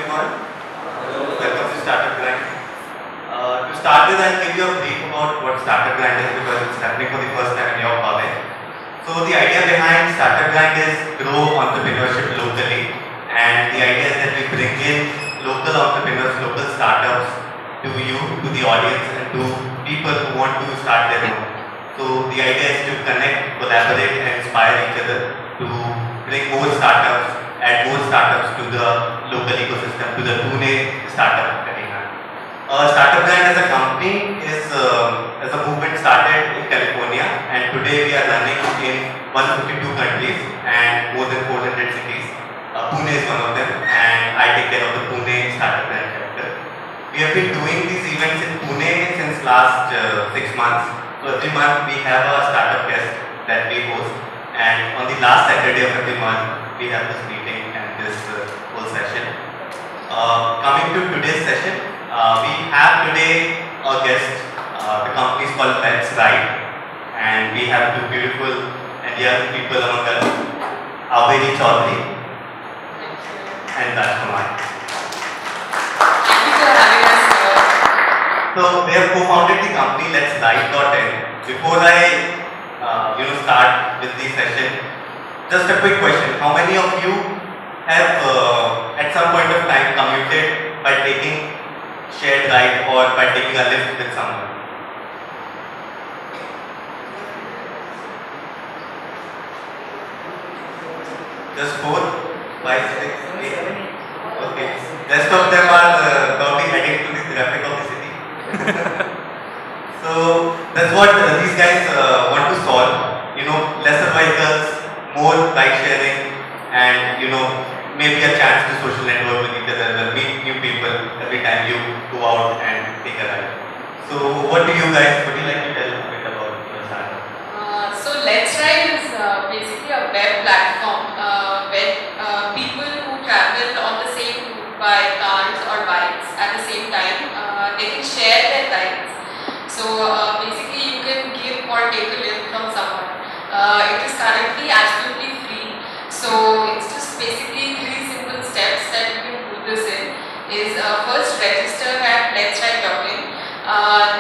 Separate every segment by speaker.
Speaker 1: everyone. Welcome to Startup Grind. To start with, I'll give you a brief about what Startup Grind is because it's happening for the first time in your college. So the idea behind Startup Grind is grow entrepreneurship locally, and the idea is that we bring in local entrepreneurs, local startups to you, to the audience, and to people who want to start their own. So the idea is to connect, collaborate, and inspire each other to bring more startups, add more startups to the local ecosystem, to the Pune startup arena. Startup Brand as a company is as a movement started in California, and today we are running in 152 countries and more than 400 cities. Pune is one of them, and I take care of the Pune Startup Brand chapter. We have been doing these events in Pune since last 6 months. So every month we have a startup guest that we host, and on the last Saturday of every month we have this meeting and this whole session. Coming to today's session, we have today a guest. The company is called Ms and we have two beautiful and young people among us, Averi Choudhuri and Rajkumar.
Speaker 2: Thank you for having us here.
Speaker 1: So they have co-founded the company letsening. Before I start with the session, just a quick question. How many of you have at some point of time commuted by taking shared ride or by taking a lift with someone? Just 4, 5, 6, 8. Okay. Rest of them are probably heading to the traffic of the city. So that's what these guys want to solve. Lesser vehicles, more bike sharing, and maybe a chance to social network with each other, meet new people every time you go out and take a ride. So what do you like to tell a bit about your startup?
Speaker 2: So Let's Ride is basically a web platform where people who travel on the same route by cars or bikes at the same time, they can share their rides. So basically you can give or take a lift from someone. It is currently absolutely free. So it's just basically 3 simple steps that you can do this in. Is first register at letsride.in.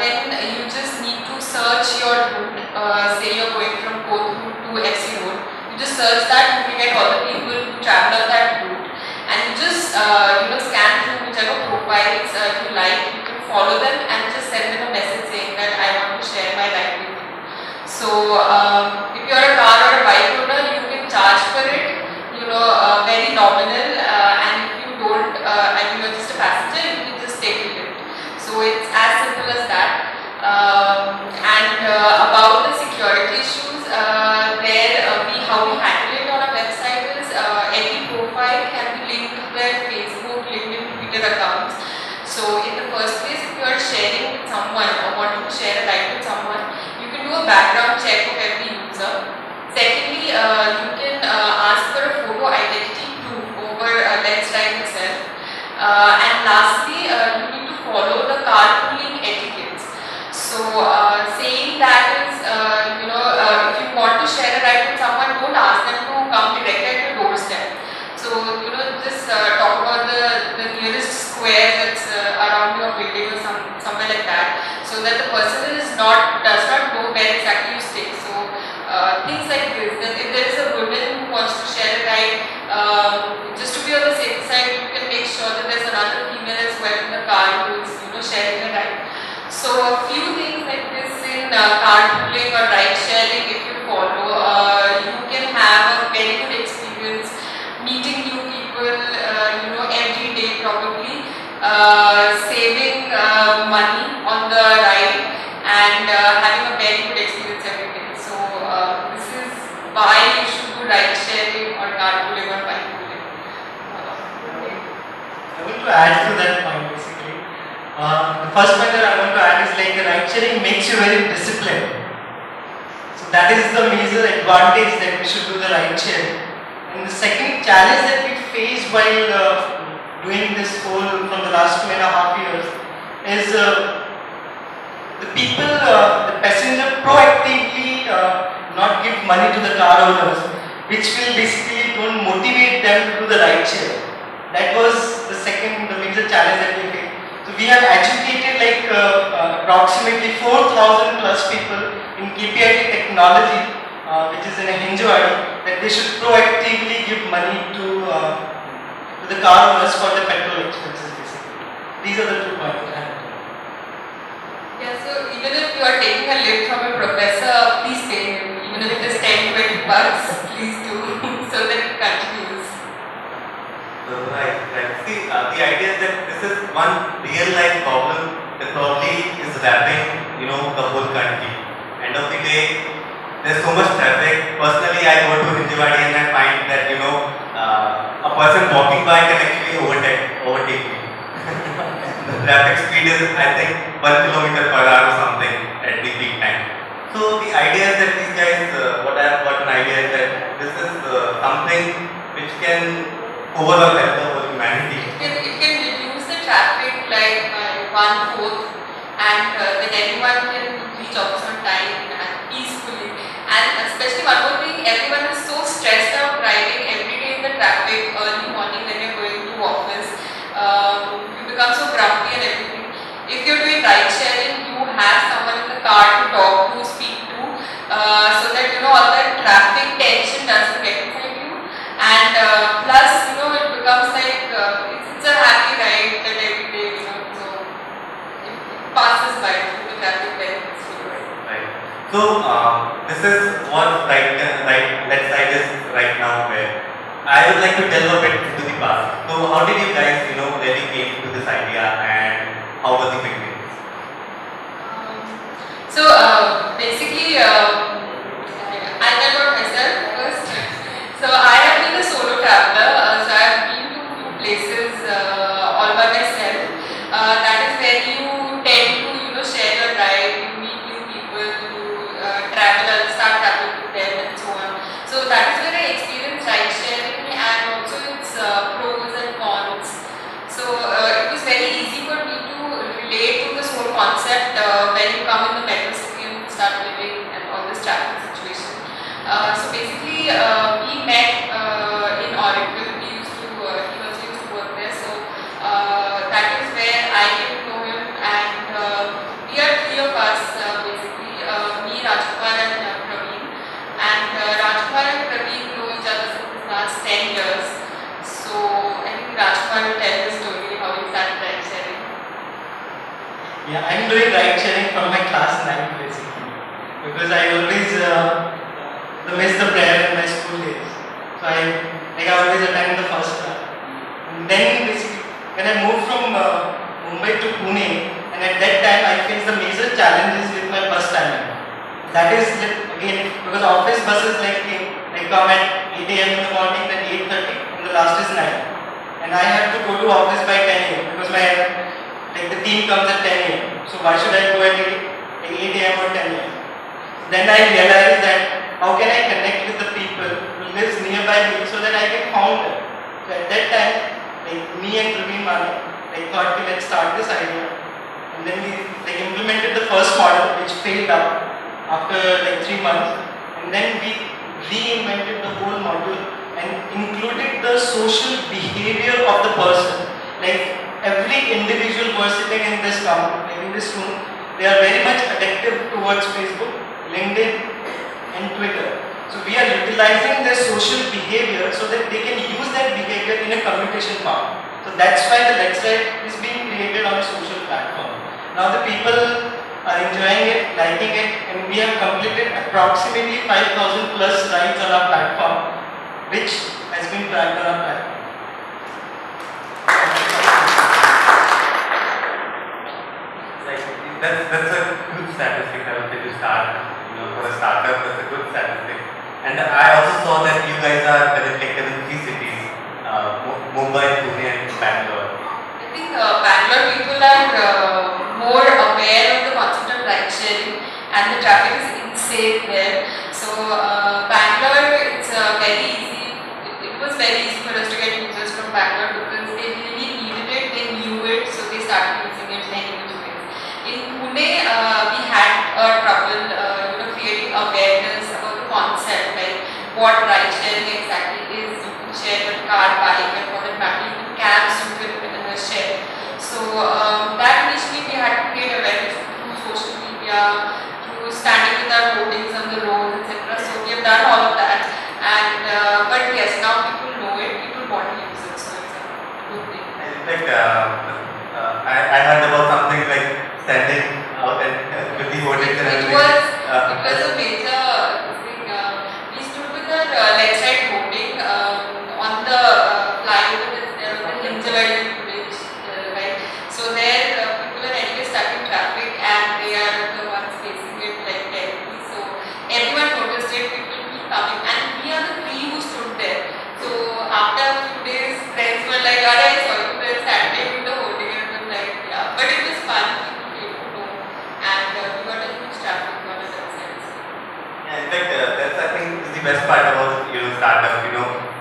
Speaker 2: Then you just need to search your route. Say you're going from Kothur to FC Road. You just search that, you can get all the people who travel on that route, and you just scan through whichever profiles you like. You can follow them and just send them a message saying that I want to share my ride with you. So if you're a car or a bike owner, you can charge for it, very nominal, and if you don't, and you're just a passenger, you can just take a lift. So it's as simple as that. About the security issues, how we handle it on our website is every profile can be linked to their Facebook, LinkedIn, Twitter accounts. So in the first place, if you are sharing with someone or wanting to share a ride with someone, you can do a background check of every user. Secondly, you can ask for a photo identity proof over Let's Ride itself. And lastly, you need to follow the carpooling etiquettes. So saying that is, if you want to share a ride with someone, don't ask them to come directly at your doorstep. So just talk about the nearest square that's around your building or somewhere like that, so that the person does not know where exactly you stay. So things like this. Then if there is a woman who wants to share a ride, just to be on the safe side, you can make sure that there's another female as well in the car who is sharing a ride. So a few things like this in carpooling or ride sharing, if you follow, you can have a very good experience meeting new people, every day probably, saving money on the ride, and having a very good experience every day. So this is why you should do ride sharing or carpooling or bike pooling.
Speaker 3: I want to add to that point basically. The first point that I want to add is like the ride sharing makes you very disciplined. So that is the major advantage that we should do the ride sharing. And the second challenge that we face while doing this whole from the last 2.5 years is the passenger proactively not give money to the car owners, which will basically don't motivate them to do the ride share. that was the major challenge that we faced. So we have educated like approximately 4,000 plus people in KPIT technology, which is in a Hinjawadi, that they should proactively give money to the car owners for the petrol expenses basically. These are the 2 points that I have.
Speaker 2: Yeah, so even if you are taking a lift from a professor, please pay him. Even if it is 10-20 bucks, please do, so that it continues.
Speaker 1: Right. See, the idea is that this is one real life problem that probably is wrapping, the whole country. End of the day, there's so much traffic. Personally, I go to Hinjawadi and I find that, a person walking by can actually overtake me. The traffic speed is, I think, 1 kilometer per hour or something at the peak time. So the idea is that these guys, what I have got an idea is that this is something which can overall help the whole humanity.
Speaker 2: It can reduce the traffic like by 1/4, and then everyone can reach office on time and peacefully. And especially one more thing, everyone is so stressed out driving every day in the traffic early morning when you're going to office. You become so grumpy and everything. If you're doing ride sharing, you have someone in the car to talk to, speak to, so that all that traffic tension doesn't get inside you. And plus, it becomes like it's a happy ride that every day, so it passes by through the traffic very peacefully.
Speaker 1: Right. So this is what let's say this right now where I would like to delve a bit into the past. So how did you guys, really came to this idea and how was the beginnings?
Speaker 2: So basically, I tell about myself first. So I have been a solo traveler. So I have been to few places all by myself. That is where you tend to share your ride, you meet new people, you start traveling with them and so on. So that is where I experienced ride sharing and also its pros and cons. So it was very easy for me to relate to this whole concept when you come in the metro city and start living and all this traffic situation. So basically, we met in Oracle. He also used to work there. So that is where I came to know him, and we are 3 of us basically. Me, Rajkumar, and Praveen. And Rajkumar and Praveen know each other since the last 10 years. So I think Rajkumar will tell the story how he started ride sharing.
Speaker 3: Yeah, I'm doing ride sharing from my class 9 basically, because I always miss the prayer in my school days. So I always attend the first class. And then basically when I moved from Mumbai to Pune, and at that time I faced the major challenges with my bus timing. That is again because office buses come at 8 a.m. in the morning, then 8:30, and the last is 9. And I have to go to office by 10 a.m. because the team comes at 10 a.m. So why should I go at 8 a.m. or 10 a.m.? Then I realized that how can I connect with the people who lives nearby me so that I can found them. So at that time, me and Praveen thought let's start this idea. And then we implemented the first model which failed out after 3 months. And then we reinvented the whole module and included the social behavior of the person. Every individual who is sitting in this room, they are very much addictive towards Facebook, LinkedIn, and Twitter. So we are utilizing their social behavior so that they can use that behavior in a communication part. So that's why the Let's Ride is being created on a social platform. Now the people are enjoying it, liking it, and we have completed approximately 5,000 plus rides on our platform, which has been tracked on our platform.
Speaker 1: That's a good statistic. I would say to start, for a startup, that's a good statistic. And I also saw that you guys are currently active in 3 cities, Mumbai, Pune, and Bangalore.
Speaker 2: I think Bangalore people are more aware of the concept of ride sharing, and the traffic is insane there. So Bangalore, it's very easy. It was very easy for us to get users from Bangalore because they really needed it, they knew it, so they started using it in any which ways. In Pune, we had trouble, creating awareness about the concept, like what ride sharing exactly is. You can share your car, bike, and for that matter, you can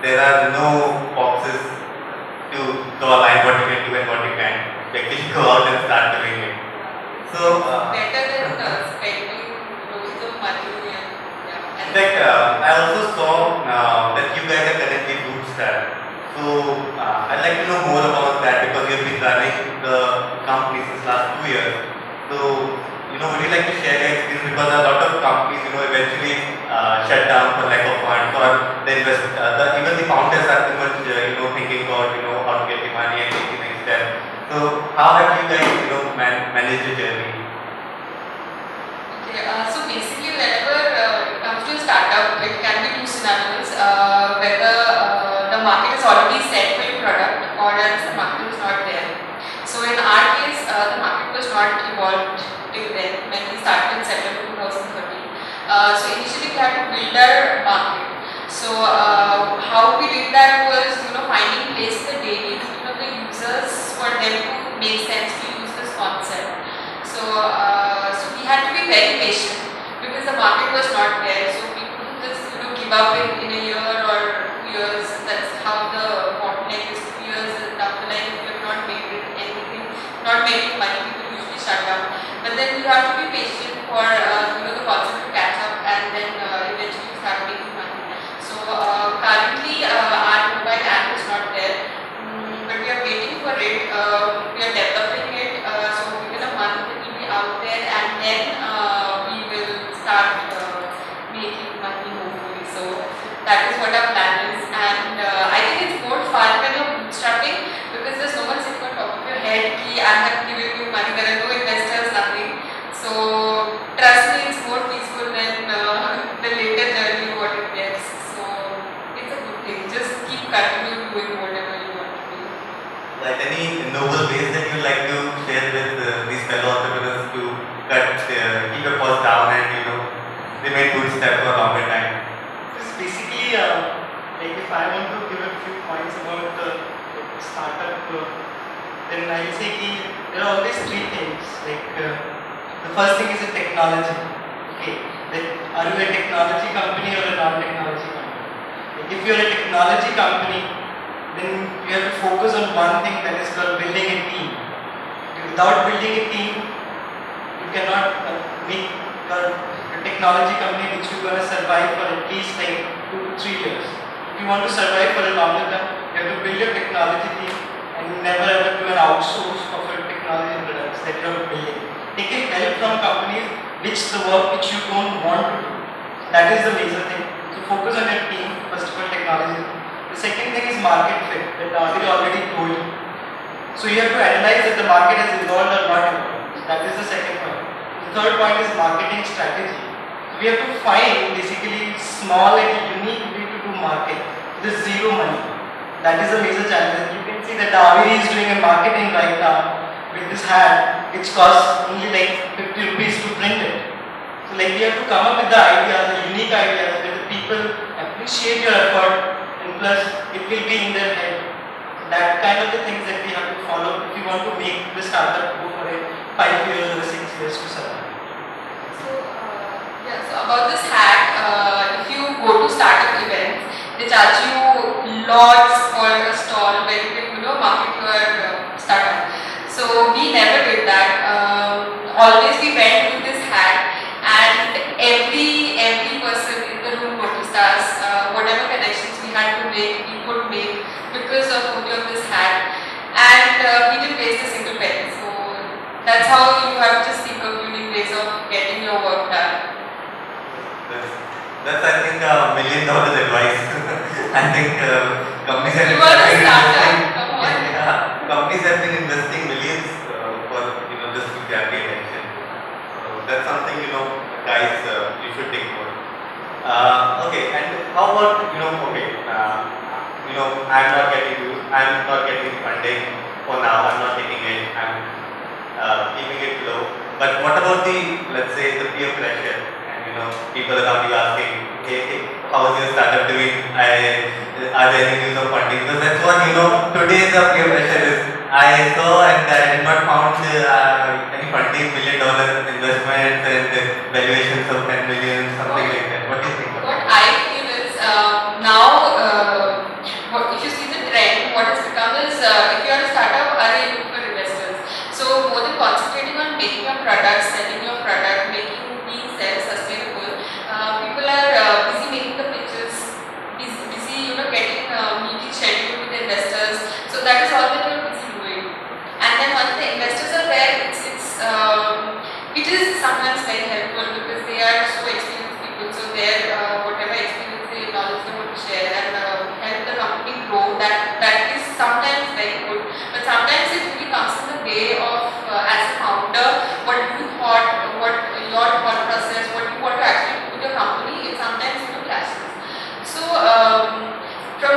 Speaker 1: there are no boxes to draw a line what you can do and what you can't. You actually go out and start doing it. So,
Speaker 2: better than spending loads of money and yeah.
Speaker 1: in fact, I also saw that you guys are currently bootstrapped. So, I'd like to know more about that because you've been running the company since last 2 years. So, would you like to share your experience? Because a lot of companies, eventually shut down for lack of funds, or even the founders are too much, thinking about, how to get the money and taking the next step. So, how have you guys, managed the journey?
Speaker 2: Okay, so basically whenever it comes to a startup, it can be two scenarios, whether the market is already set for your product or else the market is not there. So in our case, the market was not evolved till then when we started in September 2013. So initially we had to build our market. So how we did that was, finding place in the daily routine of the users for them to make sense to use this concept. So we had to be very patient because the market was not there. So we couldn't just give up in a year or 2 years. That's how the bottleneck is. 2 years down the line, if you have not made it anything, not making money, people usually shut down. But then you have to be patient for the concept to catch up and then eventually start making money. So currently our mobile app is not there, but we are waiting for it. We are developing it. So within a month it will be out there, and then we will start making money hopefully. So that is what our plan is, and I think it's more fun when you're bootstrapping because there's no one sitting on top of your head. Ki I have given you money, there are no investors, nothing. So trust me, it's more peaceful than the later journey what it gets. So it's a good thing. Just keep continuing doing whatever you want to do.
Speaker 1: Like any noble ways that you like to share with these fellow entrepreneurs to keep your costs down and remain bootstrapped for a longer time?
Speaker 3: It's basically like if I want to give a few points about the startup, then I'll say there are always three things. Like the first thing is the technology. Okay, are you a technology company or a non-technology company? Like if you're a technology company, then you have to focus on one thing, that is called building a team. Without building a team, you cannot make your technology company which you're going to survive for at least like 2 to 3 years. If you want to survive for a longer term, you have to build your technology team and never ever do an outsource of your technology products that you are building. Taking help from companies which the work which you don't want to do. That is the major thing. So focus on your team, first of all technology. The second thing is market fit, that Averi already told you. So you have to analyze that the market has evolved or not evolved. That is the second point. The third point is marketing strategy. So we have to find basically small and unique way to do market with zero money. That is a major challenge. You can see that Averi is doing a marketing right now with this hat which costs only like 50 rupees to print it. So like we have to come up with the ideas, the unique ideas that the people appreciate your effort and plus it will be in their head. That kind of the things that we have to follow if you want to make the startup go for a 5 years or 6 years to survive.
Speaker 2: So about this hack, if you go to startup events, they charge you lots for a stall where you can market your startup. So we never did that. Always we went with this hack, and every person in the room noticed us. Whatever connections we had to make, we could make because of only of this hack, and we didn't waste a single penny. So that's how you have to think of unique ways of getting your work done.
Speaker 1: That's I think $1 million advice. I think companies have
Speaker 2: You are a startup. Come on.
Speaker 1: Yeah, companies have been investing millions for just to grab the attention. So that's something guys you should take note. Okay, and how about I'm not getting funding for now. I'm not taking it. I'm keeping it low. But what about let's say the peer pressure? People around you asking, hey, how is your startup doing? Are there any news of funding? Because that's what today the peer pressure is. I saw and I did not found any funding, $1 million investments and valuations of 10 million, something like that. What do you think?
Speaker 2: What I feel is now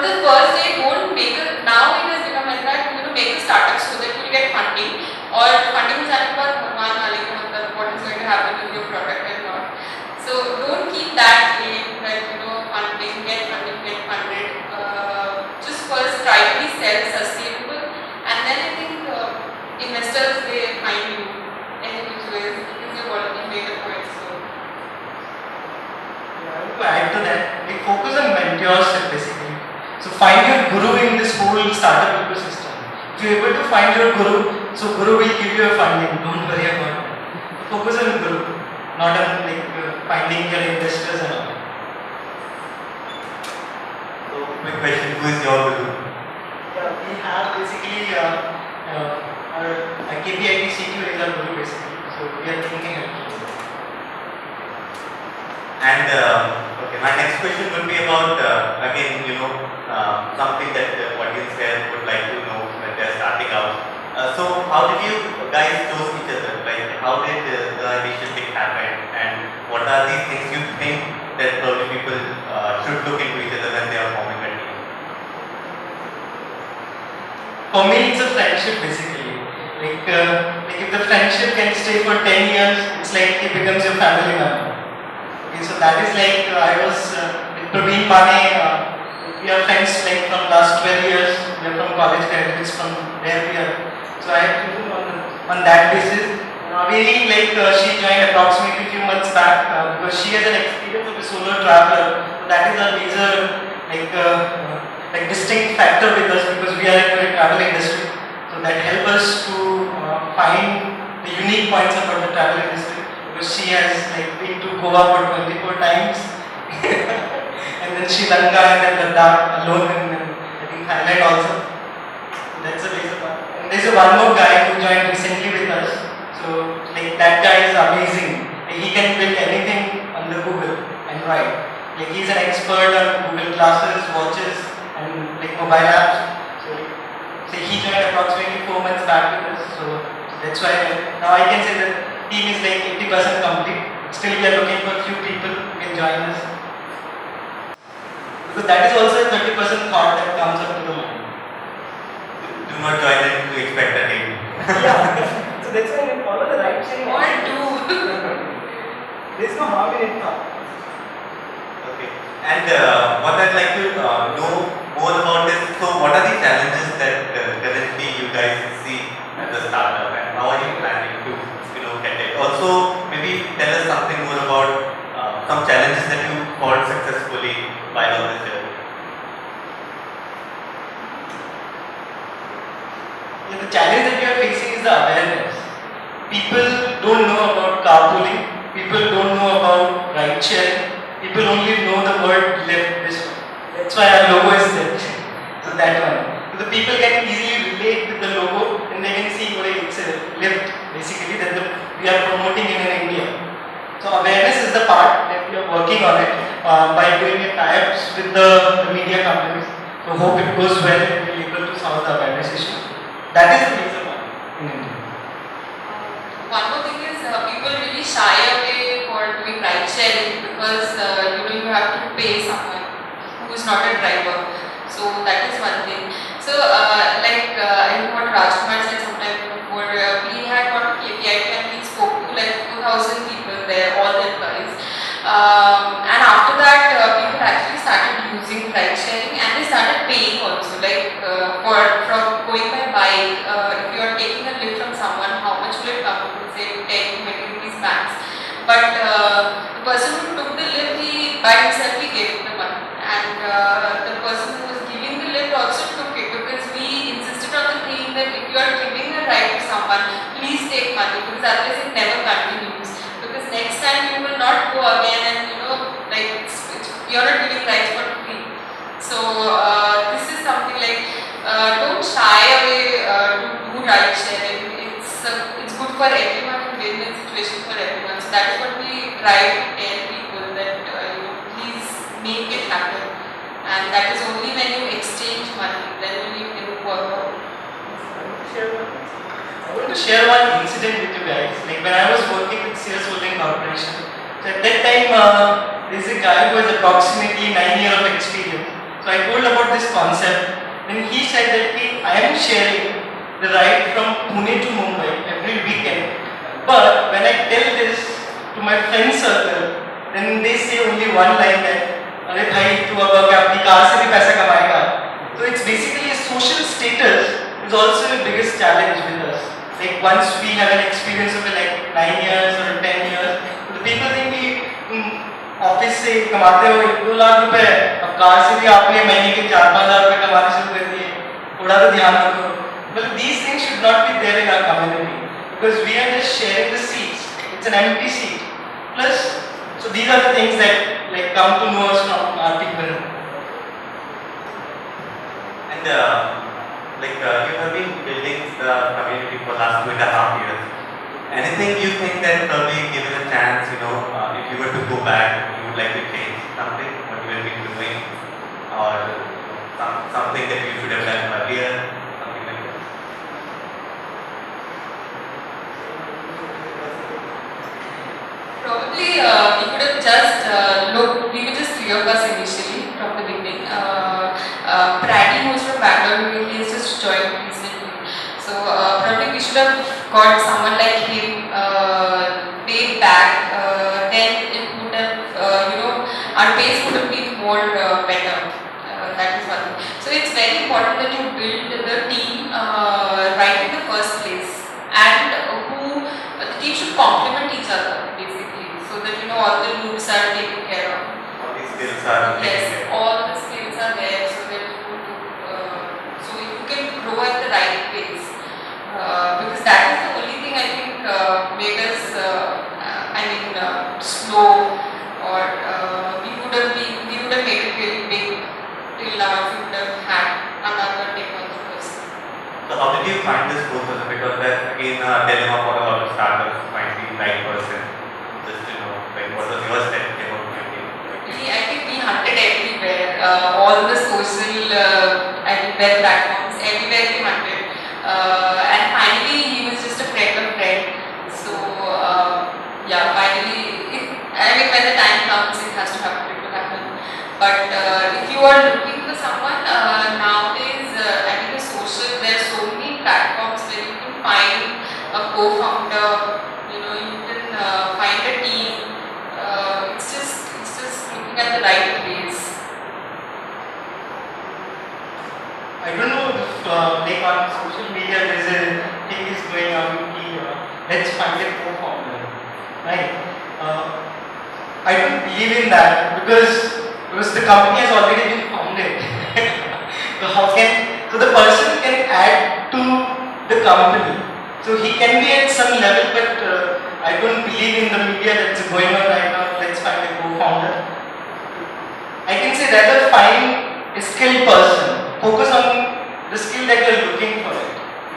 Speaker 2: from the first day, don't make a, now it has become like that, make a startup so that you will get funding, or funding is at about what is going to happen with your product and not. So don't keep that aim that, funding, get funded. Just first try to be self-sustainable, and then I think investors, they find you any which ways because you've already made a point. So
Speaker 3: To add to that, we focus on mentorship basically. So find your guru in this whole startup ecosystem. If you're able to find your guru, so guru will give you a funding. Don't worry about it. Focus on guru, not on finding your investors and all.
Speaker 1: So, quick question: who is your guru?
Speaker 3: Yeah, we have basically our KPIT CTO is our guru basically. So we are thinking of it.
Speaker 1: And okay, my next question would be about again, something that the audience here would like to know when they are starting out. So, how did you guys choose each other? Like, how did the initial thing happen? And what are these things you think that probably people should look into each other when they are forming a team?
Speaker 3: For me, it's a friendship basically. Like if the friendship can stay for 10 years, it's like it becomes your family member. Okay, so that is like I was with Praveen Mane. We are friends like from last 12 years. We are from college graduates from there we are. So I have chosen on that basis. Averi, she joined approximately a few months back because she has an experience of a solo traveler. So that is a major distinct factor with us because we are in the travel industry. So that helps us to find the unique points about the travel industry. Because she has been to Goa for 24 times, and then Sri Lanka and then Ladakh alone, and then I think Thailand also. So that's a major part. And there's one more guy who joined recently with us. So that guy is amazing. He can build anything on the Google and write. He's an expert on Google glasses, watches, and mobile apps. So he joined approximately 4 months back with us. So that's why now I can say that team is 80% complete. Still we are looking for a few people who can join us. Because that is also a 30% thought that comes up to the mind.
Speaker 1: Do not join it to expect a team.
Speaker 3: Yeah. So that's why we follow the right chain.
Speaker 2: or do.
Speaker 3: There's no harm in it now.
Speaker 1: Okay. And what I'd like to know more about is, so what are the challenges that currently you guys see at the startup, and how are you planning to get it? Also, maybe tell us something more about some challenges that you fought successfully while on this journey.
Speaker 3: Yeah, the challenge that we are facing is the awareness. People don't know about carpooling. People don't know about ride sharing. People only know the word lift this one. That's why our logo is lift. So that one. So the people can easily relate with the logo and they can see what it's a lift basically that we are promoting in India. So awareness is the part that we are working on it by doing tie-ups with the media companies. So hope it goes well and we'll be able to solve the awareness issue. That is the reason why in India.
Speaker 2: One more thing is people really shy away for doing ride sharing because you have to pay someone who is not a driver. So that is one thing. So I think what Rajkumar said sometime before, we had got KPIT and we spoke to 2,000 people there, all the employees. And after that, people actually started using ride sharing and they started paying also. From going by bike, if you are taking a lift from someone, how much will it come to? Say 10 to 20 rupees max. But the person who took the lift, he by himself he gave the money, and the person who was giving the lift also took it because we insisted on the thing that if you are giving a ride to someone, please take money because otherwise it never continues. Because next time you will not go again, and you are not giving rides for free. So this is something don't shy away to do ride sharing. It's good for everyone and win-win situation for everyone. So that is what we try to tell people that please make it happen. And that is only when you exchange money, then only you can work out.
Speaker 3: I want to share one incident with you guys. When I was working with Sears Holding Corporation, so at that time there's a guy who has approximately 9 years of experience. So I told about this concept, and he said that I am sharing the ride from Pune to Mumbai every weekend. But when I tell this to my friend circle, then they say only one line that, "अरे भाई तू अब अपनी car से भी पैसा कमाएगा." So it's basically a social status is also the biggest challenge with us. Like once we have an experience of like 9 years or 10 years, the people think कि ऑफिस से कमाते हो 1-2 लाख रुपए, अब कार से भी आपने महीने के 4-5 हज़ार रुपए कमाने शुरू कर दिए, थोड़ा तो ध्यान रखो. But these things should not be there in our community because we are just sharing the seats. It's an empty seat. Plus, so these are the things that like come to know us from our people.
Speaker 1: And you have been building the community for last 2.5 years. Anything you think that probably given a chance, if you were to go back, you would like to change something, what you have been doing, or something that you should have done earlier, something like that?
Speaker 2: Probably we could have just we were just 3 of us initially from the beginning. Praddy, who's from Bangalore, he has just joined recently. So probably we should have got someone like him way back. Then it would have, our pace would have been more better. That is one thing. So it's very important that you build the team right in the first place, and the team should complement each other basically, so that all the loops are taken care of.
Speaker 1: All these skills are
Speaker 2: Yes, all the skills are there, so that you can grow at the right pace. Because that is the only thing I think made us, slow, or we would have made it really big till now if we would have had another technology person.
Speaker 1: So how did you find this process? Because that's again a dilemma for a lot of startups, finding the right person. Just to know, what was your strategy about finding?
Speaker 2: I think we hunted everywhere, all the social web platforms, everywhere we hunted. And finally he was just a friend of friend. So finally, when the time comes, it has to happen, it will happen. But if you are looking for someone, nowadays, the social, there are so many platforms where you can find a co-founder, you can find a team. It's just looking at the right place.
Speaker 3: I don't know if like on social media there's a thing is going on, let's find a co-founder, right? I don't believe in that because the company has already been founded. So the person can add to the company. So he can be at some level, but I don't believe in the media that's going on right now. Let's find a co-founder. I can say rather find a skilled person. Focus on the skill that you're looking for it,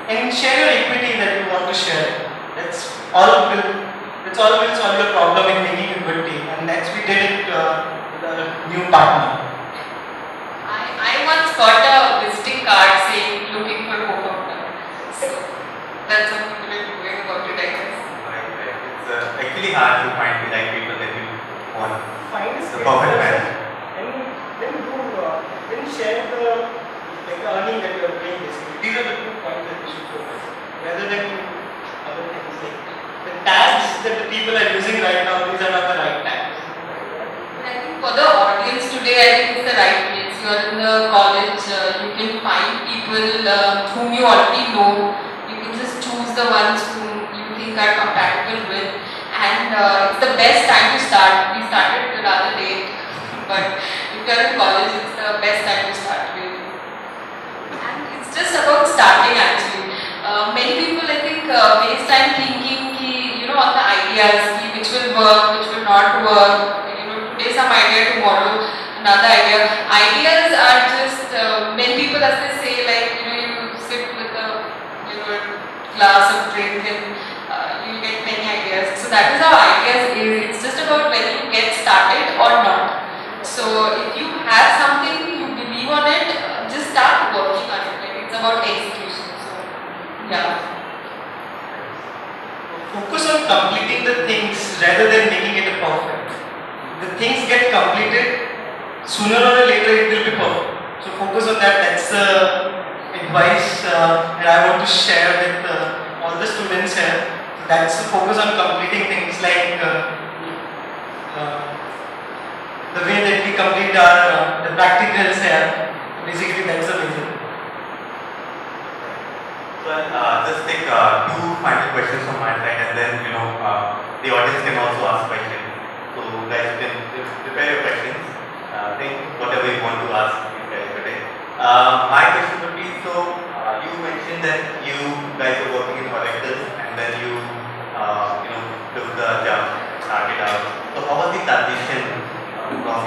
Speaker 3: and share your equity that you want to share. That's all will solve your problem in making a good team, and that's we did it with a new partner.
Speaker 2: I once got a visiting card saying looking for co-founder. So that's what people are doing about it, I guess.
Speaker 1: Right. It's actually hard to find the right people that you want.
Speaker 3: Find
Speaker 1: the perfect match.
Speaker 3: And then share the earning that you are doing. Basically, these are the 2 points that we should focus, rather than other things like the tags that the people are using right now. These are not the right tags.
Speaker 2: But I think for the audience today, I think it's the right place. You are in the college, you can find people whom you already know. You can just choose the ones whom you think are compatible with, and it's the best time to start. We started rather late, but if you are in college, it's the best time to start really. And it's just about starting actually. Many people I think waste time thinking on the ideas, which will work, which will not work. Today some idea, tomorrow another idea. Ideas are just many people, as they say, like you sit with a glass of drink and you get many ideas. So that is how ideas is. It's just about whether you get started or not. So if you have something, you believe on it, just start working on it. Like it's about execution. So yeah.
Speaker 3: Focus on completing the things rather than making it perfect. The things get completed, sooner or later it will be perfect. So focus on that. That's the advice that I want to share with all the students here. That's the focus on completing things like the way that we complete our the practicals here. Basically, that's the reason.
Speaker 1: So I'll just take two final questions from my side, and then the audience can also ask questions. So guys, you can prepare your questions. Think whatever you want to ask today. My question would be, so you mentioned that you guys are working in collectors, and then you took the jump, started out. So how was the transition from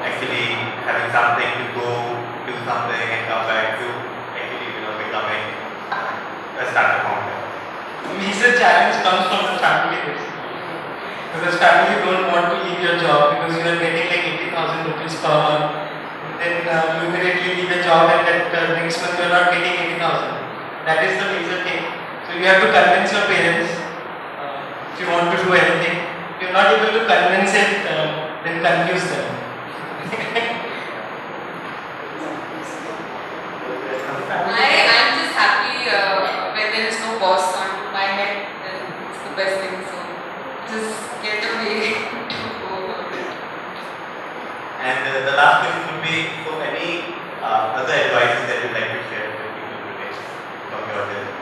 Speaker 1: actually having something to go do something and come back to actually becoming a startup founder?
Speaker 3: Major challenge comes from the family basically. Because family don't want to leave your job because you are getting like 80,000 rupees per month. Then you immediately leave a job and that next month you are not getting 80,000. That is the major thing. So you have to convince your parents if you want to do anything. If you are not able to convince it, then confuse them.
Speaker 2: I'm just happy when there is no boss on my head. It's the best thing. So just get away to go about it.
Speaker 1: And the last question would be, so any other advices that you'd like to share with people today from your journey?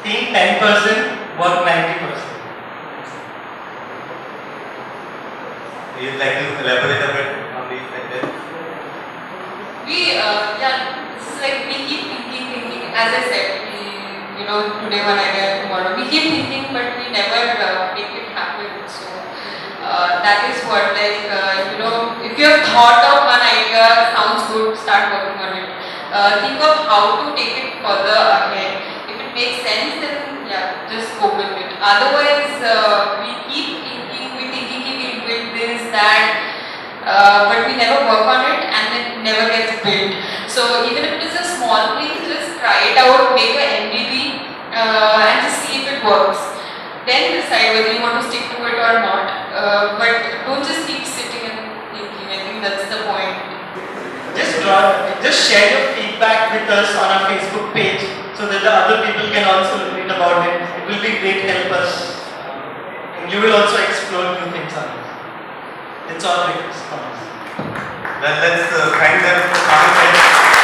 Speaker 3: Think 10%, work 90%.
Speaker 1: You'd like to elaborate a bit on these sentences?
Speaker 2: This is like we keep thinking. As I said, today one idea, tomorrow. We keep thinking, but we never make it happen. So that is what, if you have thought of one idea, sounds good, start working on it. Think of how to take it further ahead. If it makes sense, then yeah, just go with it. Otherwise, we keep thinking, we'll build this, that, but we never work on it and it never gets built. So even if it is a small thing, just try it out, make an MVP and just see if it works. Then decide whether you want to stick to it or not. But don't just keep sitting and thinking. I think that's the point.
Speaker 3: Just share your feedback with us on our Facebook page so that the other people can also read about it. It will be great help us. And you will also explore new things on this. It's all request from us.
Speaker 1: Then let's thank them for coming.